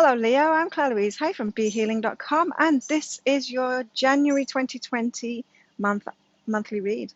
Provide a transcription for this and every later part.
Hello, Leo. I'm Claire Louise Hay from BeHealing.com, and this is your January 2020 monthly read.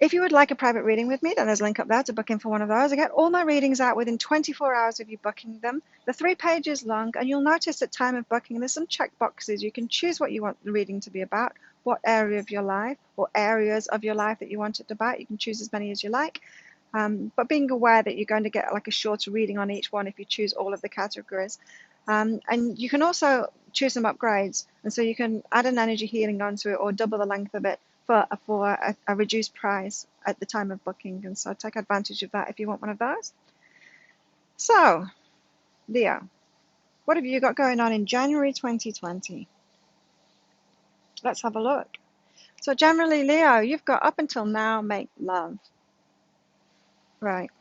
If you would like a private reading with me, then there's a link up there to book in for one of those. I get all my readings out within 24 hours of you booking them. They're 3 pages long, and you'll notice at time of booking there's some check boxes. You can choose what you want the reading to be about, what area of your life or areas of your life that you want it about. You can choose as many as you like. But being aware that you're going to get like a shorter reading on each one if you choose all of the categories. And you can also choose some upgrades, and so you can add an energy healing onto it or double the length of it for a reduced price at the time of booking. And so take advantage of that if you want one of those. So, Leo, what have you got going on in January 2020? Let's have a look. So generally, Leo, you've got up until now, make love. Right.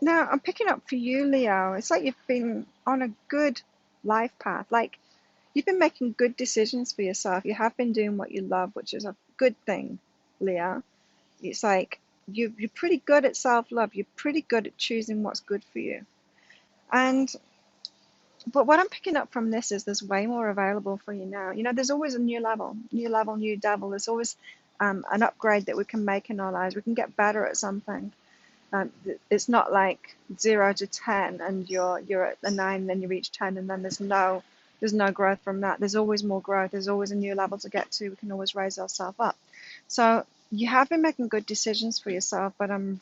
Now, I'm picking up for you, Leo. It's like you've been on a good life path. Like you've been making good decisions for yourself. You have been doing what you love, which is a good thing, Leo. It's like you're pretty good at self-love. You're pretty good at choosing what's good for you. But what I'm picking up from this is there's way more available for you now. You know, there's always a new level, new devil. There's always an upgrade that we can make in our lives. We can get better at something. It's not like 0 to 10 and you're at a 9, then you reach 10, and then there's no growth from that. There's always more growth. There's always a new level to get to. We can always raise ourselves up. So you have been making good decisions for yourself, but I'm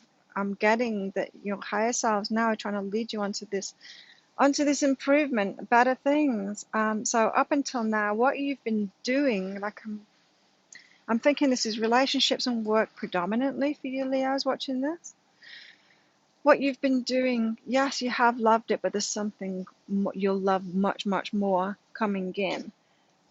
getting that your higher selves now are trying to lead you onto this improvement, better things. So up until now, what you've been doing, like I'm thinking this is relationships and work predominantly for you, Leo's watching this. What you've been doing, yes, you have loved it, but there's something you'll love much, much more coming in.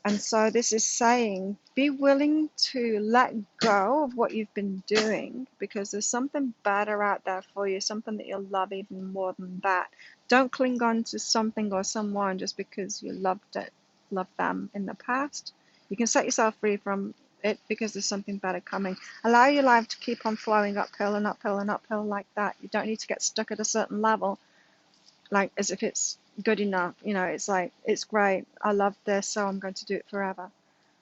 And so this is saying, be willing to let go of what you've been doing because there's something better out there for you, something that you'll love even more than that. Don't cling on to something or someone just because you loved them in the past. You can set yourself free from it because there's something better coming. Allow your life to keep on flowing uphill and uphill and uphill like that. You don't need to get stuck at a certain level, like as if it's good enough. You know, it's like, it's great, I love this, so I'm going to do it forever.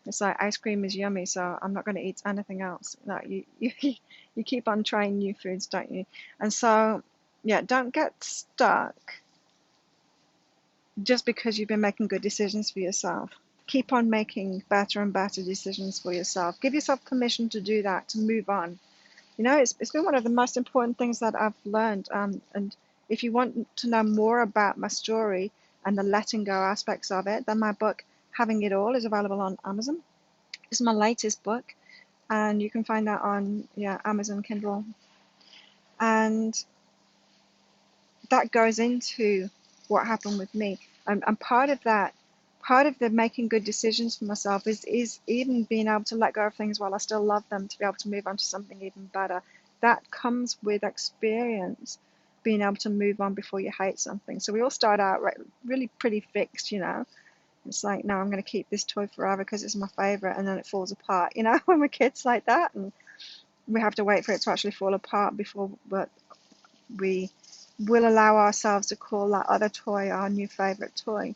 It's like ice cream is yummy, so I'm not going to eat anything else. Like you keep on trying new foods, don't you? And so yeah, don't get stuck just because you've been making good decisions for yourself. Keep on making better and better decisions for yourself. Give yourself permission to do that, to move on. You know, it's been one of the most important things that I've learned. And if you want to know more about my story and the letting go aspects of it, then my book, Having It All, is available on Amazon. It's my latest book, and you can find that on Amazon Kindle. And that goes into what happened with me. And part of that, part of the making good decisions for myself is even being able to let go of things while I still love them, to be able to move on to something even better. That comes with experience, being able to move on before you hate something. So we all start out really pretty fixed, you know. It's like, no, I'm going to keep this toy forever because it's my favorite, and then it falls apart, you know, when we're kids like that, and we have to wait for it to actually fall apart before we will allow ourselves to call that other toy our new favorite toy.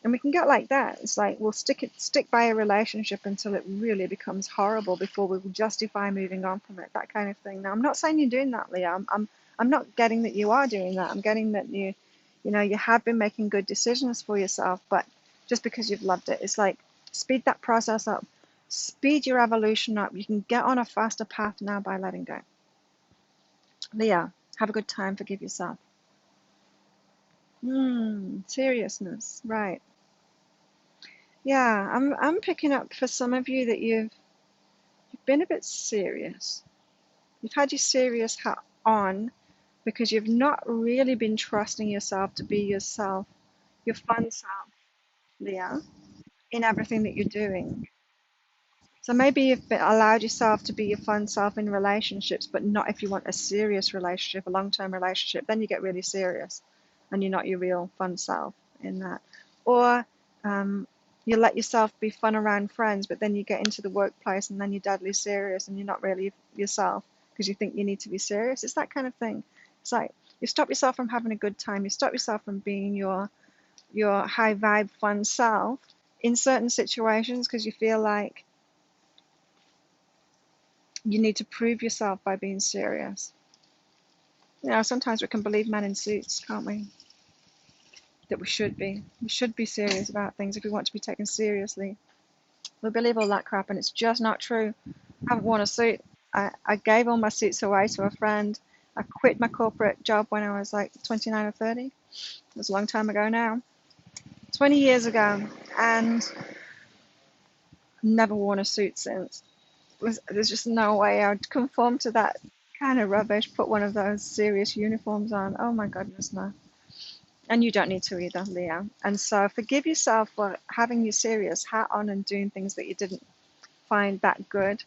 And we can get like that. It's like we'll stick by a relationship until it really becomes horrible before we will justify moving on from it, that kind of thing. Now, I'm not saying you're doing that, Leah. I'm not getting that you are doing that. I'm getting that you know, you have been making good decisions for yourself, but just because you've loved it, it's like speed that process up, speed your evolution up. You can get on a faster path now by letting go. Leah, have a good time, forgive yourself. Seriousness, right. Yeah, I'm picking up for some of you that you've been a bit serious. You've had your serious hat on because you've not really been trusting yourself to be yourself, your fun self, Leah, in everything that you're doing. So maybe you've allowed yourself to be your fun self in relationships, but not if you want a serious relationship, a long-term relationship. Then you get really serious, and you're not your real fun self in that. Or you let yourself be fun around friends, but then you get into the workplace, and then you're deadly serious, and you're not really yourself because you think you need to be serious. It's that kind of thing. It's like You stop yourself from having a good time. You stop yourself from being your high vibe, fun self in certain situations because you feel like you need to prove yourself by being serious. You know, sometimes we can believe men in suits, can't we? That we should be. We should be serious about things if we want to be taken seriously. We believe all that crap, and it's just not true. I haven't worn a suit. I gave all my suits away to a friend. I quit my corporate job when I was like 29 or 30. It was a long time ago now. 20 years ago. And never worn a suit since. There's just no way I'd conform to that kind of rubbish, put one of those serious uniforms on. Oh my goodness, no. And you don't need to either, Leo. And so forgive yourself for having your serious hat on and doing things that you didn't find that good.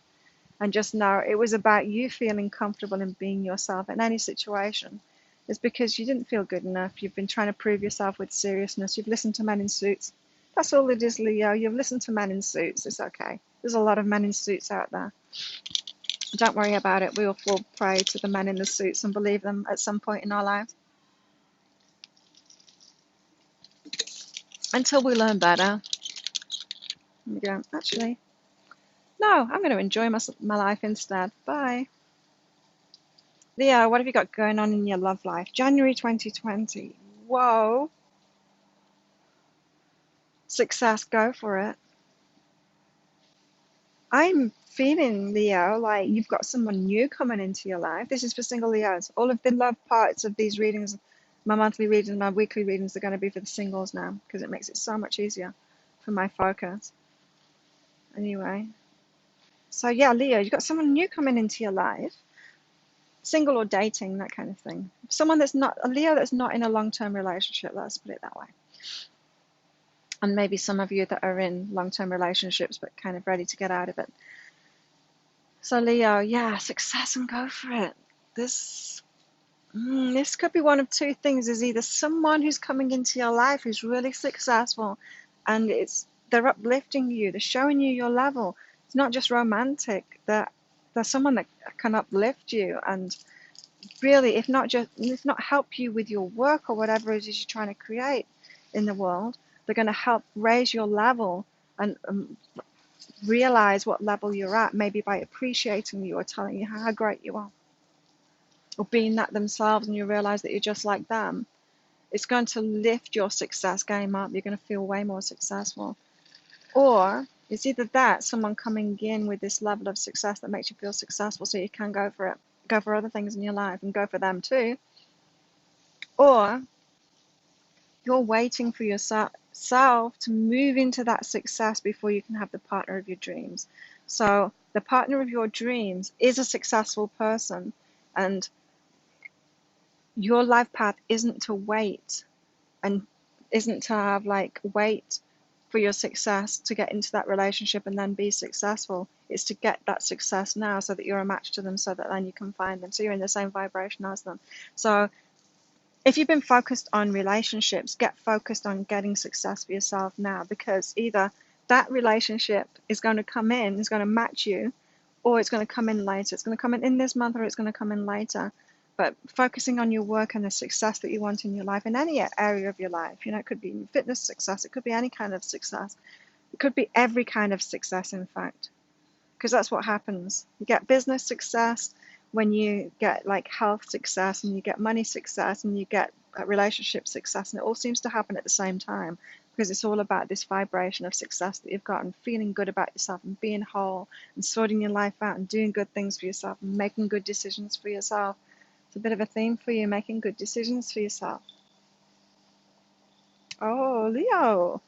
And just know it was about you feeling comfortable in being yourself in any situation. It's because you didn't feel good enough. You've been trying to prove yourself with seriousness. You've listened to men in suits. That's all it is, Leo. You've listened to men in suits. It's okay. There's a lot of men in suits out there. Don't worry about it. We all fall prey to the men in the suits and believe them at some point in our lives. Until we learn better. And we go, actually, no, I'm going to enjoy my life instead. Bye. Leo, what have you got going on in your love life? January 2020. Whoa. Success, go for it. I'm feeling, Leo, like you've got someone new coming into your life. This is for single Leos. All of the love parts of these readings, my monthly readings, my weekly readings, are going to be for the singles now because it makes it so much easier for my focus. Anyway, so yeah, Leo, you've got someone new coming into your life, single or dating, that kind of thing. Someone that's not, a Leo that's not in a long-term relationship, let's put it that way. And maybe some of you that are in long-term relationships but kind of ready to get out of it. So Leo, yeah, success and go for it. This this could be one of two things. Is either someone who's coming into your life who's really successful and they're uplifting you, they're showing you your level. It's not just romantic. They're someone that can uplift you and really, if not help you with your work or whatever it is you're trying to create in the world, they're going to help raise your level and realize what level you're at, maybe by appreciating you or telling you how great you are, or being that themselves, and you realize that you're just like them. It's going to lift your success game up. You're going to feel way more successful. Or it's either that, someone coming in with this level of success that makes you feel successful so you can go for it, go for other things in your life and go for them too. Or you're waiting for yourself to move into that success before you can have the partner of your dreams. So the partner of your dreams is a successful person, and your life path isn't to wait and isn't to have wait for your success to get into that relationship and then be successful. It's to get that success now so that you're a match to them, so that then you can find them, so you're in the same vibration as them. So if you've been focused on relationships, get focused on getting success for yourself now, because either that relationship is going to come in, is going to match you, or it's going to come in later. It's going to come in this month, or it's going to come in later. But focusing on your work and the success that you want in your life, in any area of your life, it could be fitness success, it could be any kind of success, it could be every kind of success, in fact, because that's what happens. You get business success when you get health success, and you get money success, and you get relationship success, and it all seems to happen at the same time, because it's all about this vibration of success that you've got, and feeling good about yourself, and being whole, and sorting your life out, and doing good things for yourself, and making good decisions for yourself. It's a bit of a theme for you, making good decisions for yourself. Oh, Leo,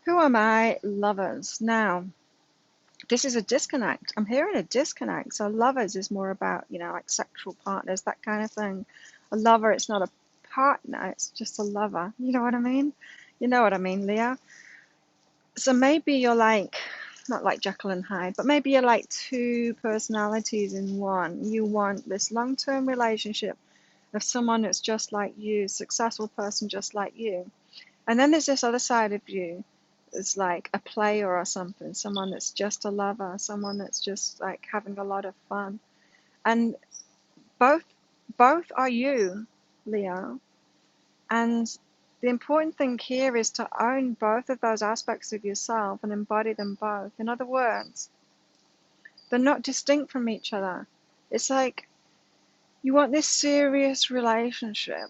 who am I? Lovers. Now, this is a disconnect. I'm hearing a disconnect. So lovers is more about, sexual partners, that kind of thing. A lover, it's not a partner, it's just a lover. You know what I mean? You know what I mean, Leo? So maybe you're not like Jekyll and Hyde, but maybe you're like two personalities in one. You want this long-term relationship of someone that's just like you, successful person just like you. And then there's this other side of you. It's like a player or something, someone that's just a lover, someone that's just having a lot of fun. And both are you. Leo. And the important thing here is to own both of those aspects of yourself and embody them both. In other words, they're not distinct from each other. It's like you want this serious relationship,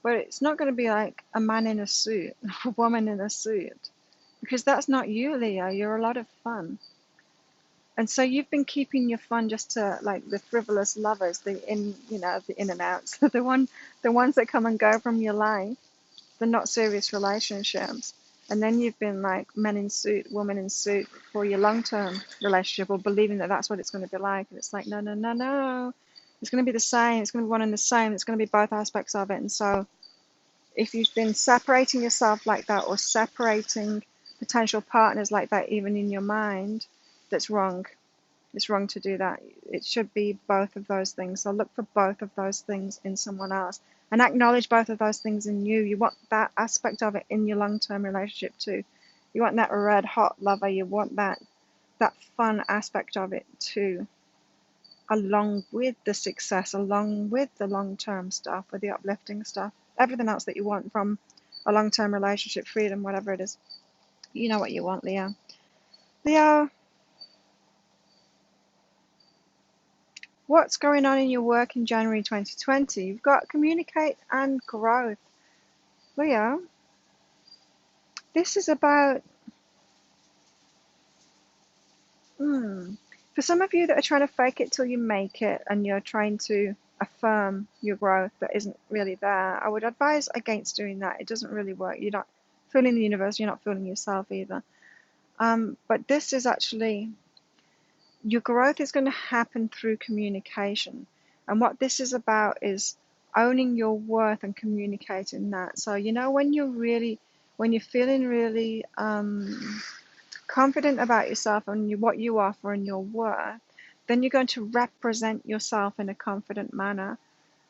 but it's not going to be like a man in a suit, a woman in a suit, because that's not you, Leo. You're a lot of fun. And so you've been keeping your fun just to like the frivolous lovers, the in and outs, the ones that come and go from your life, the not serious relationships. And then you've been like men in suit, woman in suit for your long-term relationship, or believing that that's what it's going to be like. And it's like, no, no, no, no. It's going to be the same. It's going to be one and the same. It's going to be both aspects of it. And so if you've been separating yourself like that, or separating potential partners like that, even in your mind, that's wrong. It's wrong to do that. It should be both of those things. So look for both of those things in someone else and acknowledge both of those things in you. You want that aspect of it in your long-term relationship too. You want that red hot lover. You want that fun aspect of it too, along with the success, along with the long-term stuff, with the uplifting stuff, everything else that you want from a long-term relationship, freedom, whatever it is. You know what you want, Leo. Leo, what's going on in your work in January 2020? You've got communicate and growth. Leo, this is about, for some of you that are trying to fake it till you make it and you're trying to affirm your growth that isn't really there, I would advise against doing that. It doesn't really work. You're not fooling the universe, you're not fooling yourself either. But this is actually, your growth is going to happen through communication. And what this is about is owning your worth and communicating that. So, when you're feeling really confident about yourself and what you offer and your worth, then you're going to represent yourself in a confident manner.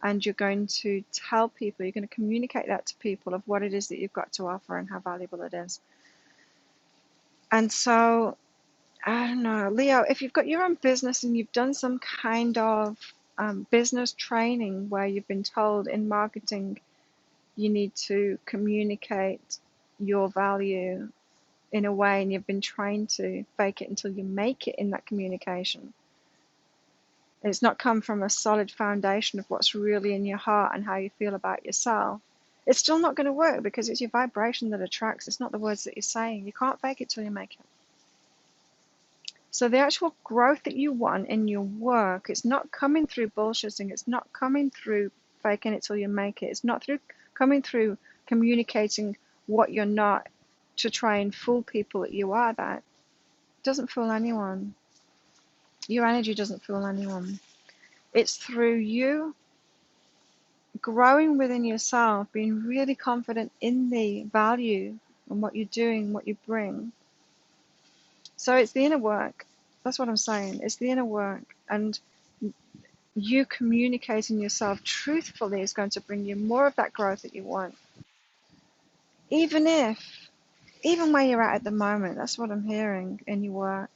And you're going to tell people, you're going to communicate that to people of what it is that you've got to offer and how valuable it is. And so, I don't know, Leo, if you've got your own business and you've done some kind of business training where you've been told in marketing you need to communicate your value in a way, and you've been trained to fake it until you make it in that communication, and it's not come from a solid foundation of what's really in your heart and how you feel about yourself, it's still not going to work because it's your vibration that attracts. It's not the words that you're saying. You can't fake it till you make it. So the actual growth that you want in your work, it's not coming through bullshitting. It's not coming through faking it till you make it. It's not coming through communicating what you're not to try and fool people that you are that. It doesn't fool anyone. Your energy doesn't fool anyone. It's through you growing within yourself, being really confident in the value and what you're doing, what you bring. So it's the inner work. That's what I'm saying. It's the inner work. And you communicating yourself truthfully is going to bring you more of that growth that you want. Even where you're at the moment, that's what I'm hearing in your work.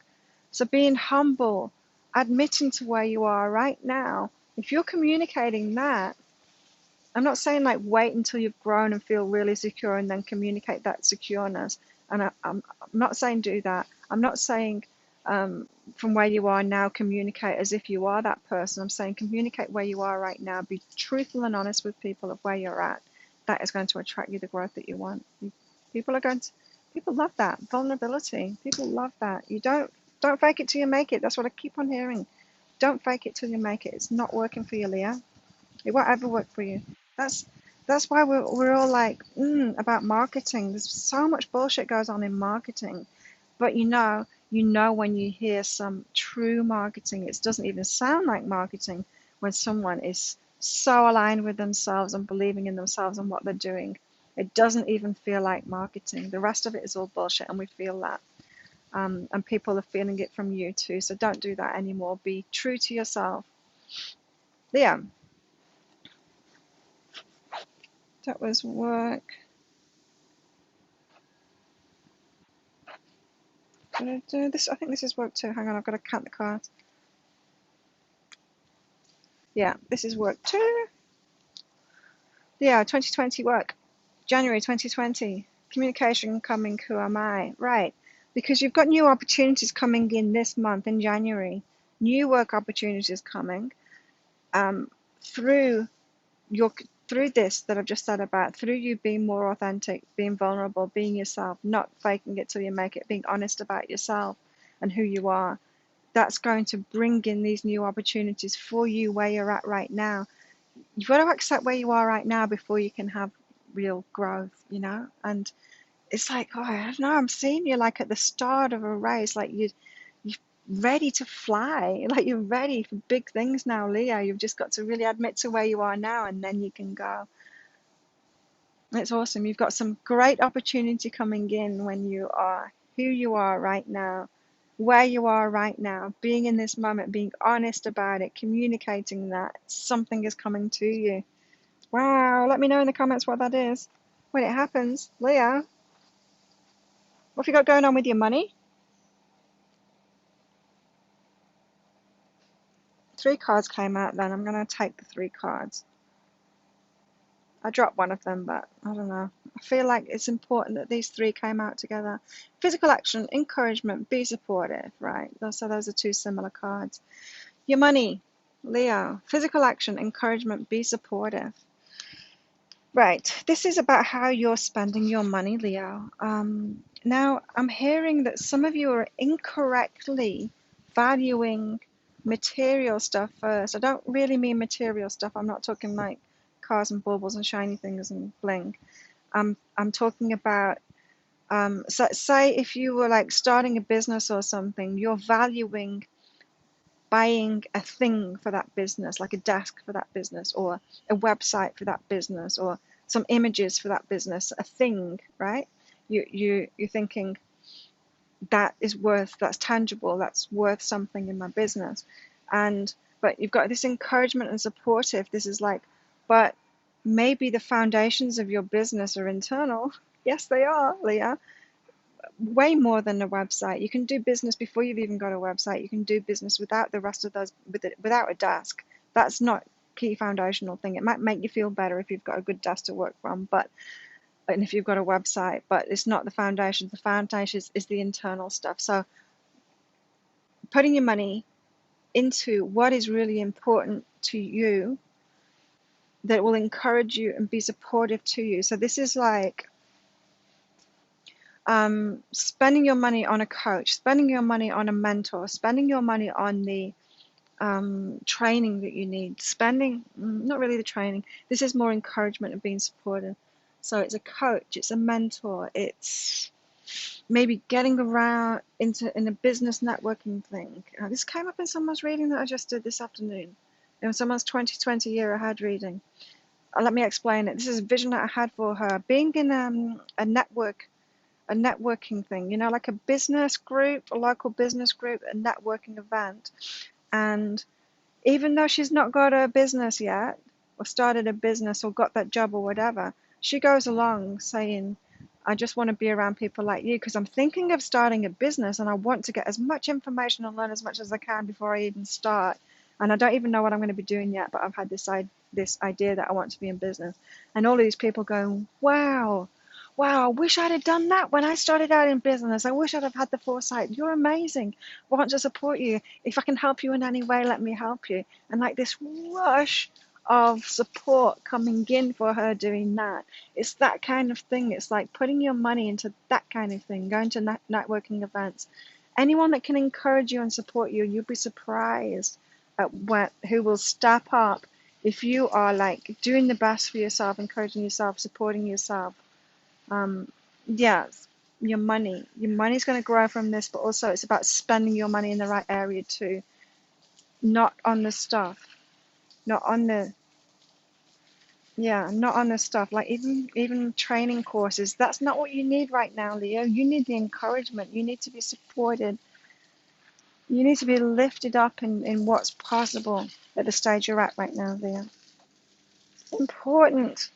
So being humble, admitting to where you are right now, if you're communicating that, I'm not saying like wait until you've grown and feel really secure and then communicate that secureness. And I'm not saying do that. I'm not saying from where you are now communicate as if you are that person. I'm saying communicate where you are right now. Be truthful and honest with people of where you're at. That is going to attract you the growth that you want. People love that vulnerability. People love that. You don't fake it till you make it. That's what I keep on hearing. Don't fake it till you make it. It's not working for you, Leah. It won't ever work for you. That's that's why we're all like about marketing. There's so much bullshit goes on in marketing, but when you hear some true marketing, it doesn't even sound like marketing when someone is so aligned with themselves and believing in themselves and what they're doing. It doesn't even feel like marketing. The rest of it is all bullshit, and we feel that. And people are feeling it from you too. So don't do that anymore. Be true to yourself. Leah, that was work. This, I think this is work too. Hang on, I've got to count the cards. Yeah, this is work too. Yeah, 2020 work. January 2020. Communication coming, who am I? Right. Because you've got new opportunities coming in this month in January. New work opportunities coming um, through your through this that I've just said about, through you being more authentic, being vulnerable, being yourself, not faking it till you make it, being honest about yourself and who you are. That's going to bring in these new opportunities for you where you're at right now. You've got to accept where you are right now before you can have real growth, And it's like, oh, I don't know, I'm seeing you like at the start of a race, like you're ready to fly, like you're ready for big things now, Leo. You've just got to really admit to where you are now, and then you can go. It's awesome. You've got some great opportunity coming in when you are who you are right now, where you are right now, being in this moment, being honest about it, communicating that something is coming to you. Wow, let me know in the comments what that is when it happens. Leo, what have you got going on with your money? 3 cards came out then. I'm going to take the 3 cards. I dropped one of them, but I don't know. I feel like it's important that these 3 came out together. Physical action, encouragement, be supportive, right? So those are 2 similar cards. Your money, Leo. Physical action, encouragement, be supportive. Right. This is about how you're spending your money, Leo. Now, I'm hearing that some of you are incorrectly valuing material stuff first. I don't really mean material stuff. I'm not talking like cars and baubles and shiny things and bling. I'm talking about so say if you were like starting a business or something, you're valuing buying a thing for that business, like a desk for that business, or a website for that business, or some images for that business, a thing, right? You're thinking that's tangible, that's worth something in my business. And but you've got this encouragement and supportive. This is like, but maybe the foundations of your business are internal. Yes, they are, Leah. Way more than a website. You can do business before you've even got a website. You can do business without the rest of those, without a desk. That's not key foundational thing. It might make you feel better if you've got a good desk to work from, but and if you've got a website, but it's not the foundation. The foundation is the internal stuff. So putting your money into what is really important to you that will encourage you and be supportive to you. So this is like spending your money on a coach, spending your money on a mentor, spending your money on the training that you need, not really the training. This is more encouragement and being supportive. So it's a coach, it's a mentor, it's maybe getting around in a business networking thing. This came up in someone's reading that I just did this afternoon. It was someone's 2020 year ahead reading. Let me explain it. This is a vision that I had for her. Being in a networking thing, like a business group, a local business group, a networking event. And even though she's not got a business yet, or started a business, or got that job, or whatever, she goes along saying, I just want to be around people like you because I'm thinking of starting a business and I want to get as much information and learn as much as I can before I even start. And I don't even know what I'm going to be doing yet, but I've had this idea that I want to be in business. And all of these people going, wow, I wish I'd have done that when I started out in business. I wish I'd have had the foresight. You're amazing. I want to support you. If I can help you in any way, let me help you. And like this rush of support coming in for her doing that. It's that kind of thing. It's like putting your money into that kind of thing, going to networking events. Anyone that can encourage you and support you, you'll be surprised at who will step up if you are like doing the best for yourself, encouraging yourself, supporting yourself. Yes, your money's going to grow from this, but also it's about spending your money in the right area too, not on the stuff, not on the not on the stuff like even training courses. That's not what you need right now, Leo. You need the encouragement. You need to be supported. You need to be lifted up in what's possible at the stage you're at right now, Leo. Important.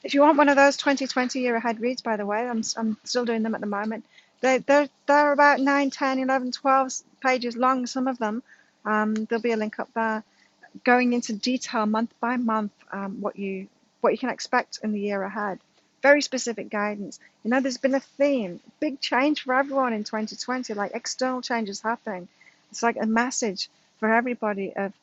If you want one of those 2020 year ahead reads, by the way, I'm still doing them at the moment. They're about 9, 10, 11, 12 pages long, some of them. There'll be a link up there. going into detail month by month, what you can expect in the year ahead. Very specific guidance. You know, there's been a theme, big change for everyone in 2020, like external changes happening. It's like a message for everybody of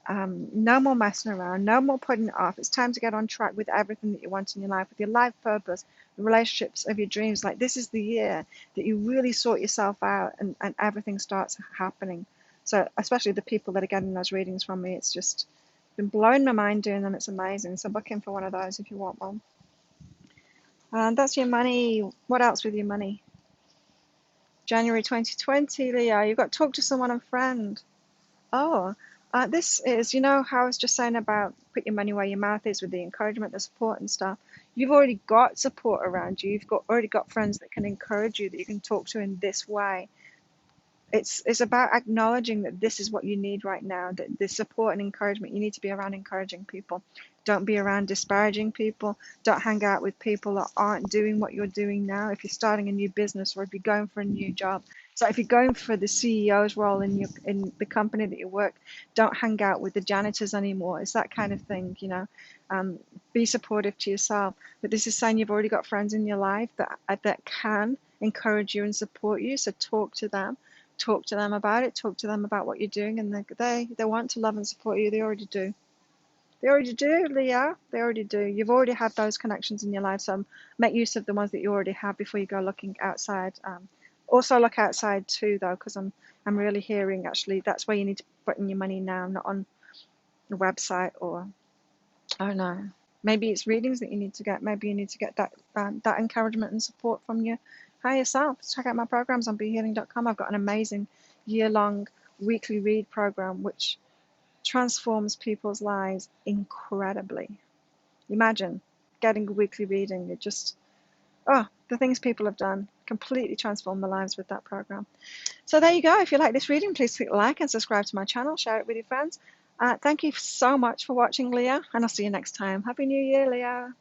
no more messing around, no more putting it off. It's time to get on track with everything that you want in your life, with your life purpose, the relationships of your dreams. Like, this is the year that you really sort yourself out, and everything starts happening. So, especially the people that are getting those readings from me, it's just been blowing my mind doing them. It's amazing. So, book in for one of those if you want one. And that's your money. What else with your money? January 2020, Leo, you've got to talk to someone, a friend. Oh, this is, you know how I was just saying about put your money where your mouth is with the encouragement, the support and stuff. You've already got support around you. You've already got friends that can encourage you, that you can talk to in this way. It's about acknowledging that this is what you need right now, that the support and encouragement, you need to be around encouraging people. Don't be around disparaging people. Don't hang out with people that aren't doing what you're doing now. If you're starting a new business, or if you're going for a new job. So if you're going for the CEO's role in the company that you work, don't hang out with the janitors anymore. It's that kind of thing, you know. Be supportive to yourself. But this is saying you've already got friends in your life that can encourage you and support you. So talk to them about it, talk to them about what you're doing, and they want to love and support you. They already do. They already do, Leah. They already do. You've already had those connections in your life, so make use of the ones that you already have before you go looking outside. Also look outside too, though, because I'm really hearing actually that's where you need to put in your money now, not on the website, or I don't know. Maybe it's readings that you need to get. Maybe you need to get that encouragement and support from your higher self. Check out my programs on BeHealing.com. I've got an amazing year-long weekly read program which transforms people's lives incredibly. Imagine getting a weekly reading. It just, the things people have done completely transform their lives with that program. So there you go. If you like this reading, please click like and subscribe to my channel. Share it with your friends. Thank you so much for watching, Leah, and I'll see you next time. Happy New Year, Leah.